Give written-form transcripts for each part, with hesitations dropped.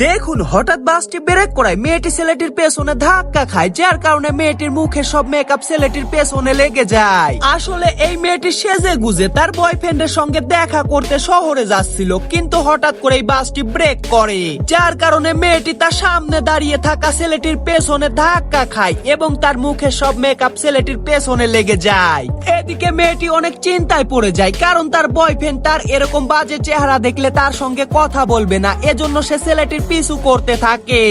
দেখুন হঠাৎ বাসটি ব্রেক করায় মেয়েটি ছেলেটির পেছনে ধাক্কা খায়, যার কারণে মেয়েটির মুখে সব মেকআপ ছেলেটির পেছনে লেগে যায়। আসলে এই মেয়েটি সেজে গুজে তার বয়ফ্রেন্ডের সঙ্গে দেখা করতে শহরে যাচ্ছিল, কিন্তু হঠাৎ করে এই বাসটি ব্রেক করে, যার কারণে মেয়েটি তার সামনে দাঁড়িয়ে থাকা ছেলেটির পেছনে ধাক্কা খায় এবং তার মুখে সব মেকআপ ছেলেটির পেছনে লেগে যায়। এদিকে মেয়েটি অনেক চিন্তায় পড়ে যায়, কারণ তার বয়ফ্রেন্ড তার এরকম বাজে চেহারা দেখলে তার সঙ্গে কথা বলবে না, এজন্য সে ছেলেটির পিছু করতে থাকে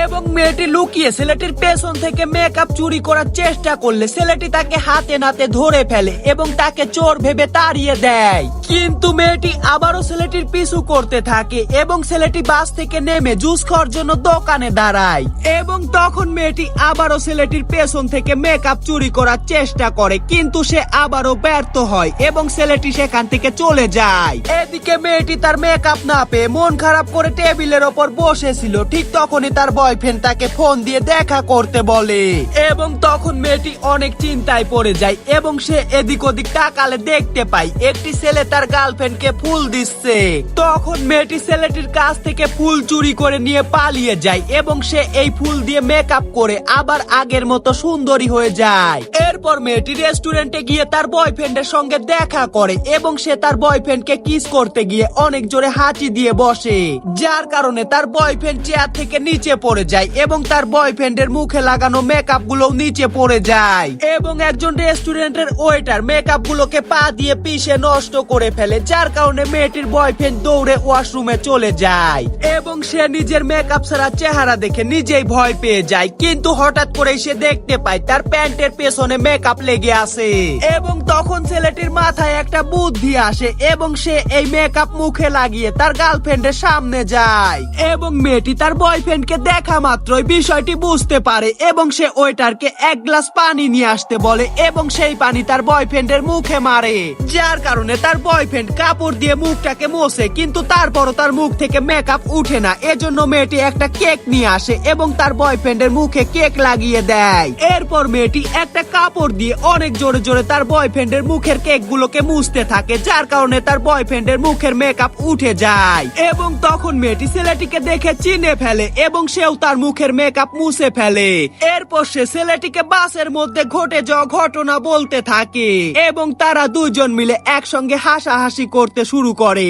এবং মেয়েটি লুকিয়ে ছেলেটির পেছন থেকে মেকআপ চুরি করার চেষ্টা করলে ছেলেটি তাকে হাতে নাতে ধরে ফেলে এবং তাকে চোর ভেবে তাড়িয়ে দেয়। কিন্তু মেয়েটি আবারও ছেলেটির পিছু করতে থাকে এবং ছেলেটি বাস থেকে নেমে জুস খাওয়ার জন্য দোকানে দাঁড়ায় এবং তখন মেয়েটি আবারও ছেলেটির পেছন থেকে মেকআপ চুরি করার চেষ্টা করে, কিন্তু সে আবারও ব্যর্থ হয় এবং ছেলেটি সেখান থেকে চলে যায়। এদিকে মেয়েটি তার মেকআপ না পেয়ে মন খারাপ করে টেবিলের ওপর বসেছিল, ঠিক তখনই তার বয়ফ্রেন্ড তাকে ফোন দিয়ে দেখা করতে বলে এবং তখন মেয়েটি অনেক চিন্তায় পড়ে যায় এবং সে এদিক ওদিক তাকালে দেখতে পায় একটি ছেলে তার গার্লফ্রেন্ডকে ফুল দিচ্ছে। তখন মেয়েটি ছেলেটির কাছ থেকে ফুল চুরি করে নিয়ে পালিয়ে যায় এবং সে এই ফুল দিয়ে মেকআপ করে আবার আগের মতো সুন্দরী হয়ে যায়। এরপর মেয়েটি রেস্টুরেন্টে গিয়ে তার বয়ফ্রেন্ডের সঙ্গে দেখা করে এবং সে তার বয়ফ্রেন্ডকে কিস করতে গিয়ে অনেক জোরে হাঁচি দিয়ে বসে, যার কারণে তার বয়ফ্রেন্ড চেয়ার থেকে নিচে পড়ে যায় এবং তার বয়ফ্রেন্ডের মুখে লাগানো মেকআপ গুলো নিচে পড়ে যায় এবং একজন রেস্টুরেন্টের ওয়েটার মেকআপ গুলোকে পা দিয়ে পিষে নষ্ট করে ফেলে, যার কারণে মেয়েটির বয়ফ্রেন্ড দৌড়ে ওয়াশরুমে চলে যায় এবং সে নিজের মেকআপ ছাড়া চেহারা দেখে নিজেই ভয় পেয়ে যায়। কিন্তু হঠাৎ করে সে দেখতে পায় তার প্যান্টের পেছনে মেকআপ লেগে আছে এবং তখন ছেলেটির মাথায় একটা বুদ্ধি আসে এবং সে এই মেকআপ মুখে লাগিয়ে তার গার্লফ্রেন্ডের সামনে যায় এবং মেয়েটি তার বয়ফ্রেন্ডকে দেখা মাত্রই বিষয়টি বুঝতে পারে এবং সে ওয়েটারকে এক গ্লাস পানি নিয়ে আসতে বলে এবং সেই পানি তার বয়ফ্রেন্ডের মুখে মারে, যার কারণে তার বয়ফ্রেন্ড কাপড় দিয়ে মুখটাকে মোছে, কিন্তু তারপরও তার মুখ থেকে মেকআপ উঠে না। এজন্য মেয়েটি একটা কেক নিয়ে আসে এবং তার বয়ফ্রেন্ডের মুখে কেক লাগিয়ে দেয়। এরপর মেয়েটি একটা কাপড় দিয়ে অনেক জোরে জোরে তার বয়ফ্রেন্ডের মুখের কেক গুলোকে মুছতে থাকে, যার কারণে তার বয়ফ্রেন্ডের মুখের মেকআপ উঠে যায় এবং তখন মেয়েটি ছেলেটিকে দেখে চিনে ফেলে এবং সেও তার মুখের মেকআপ মুছে ফেলে। এরপর সে ছেলেটিকে বাসের মধ্যে ঘটে যাওয়া ঘটনা বলতে থাকে এবং তারা দুইজন মিলে একসঙ্গে হাসাহাসি করতে শুরু করে।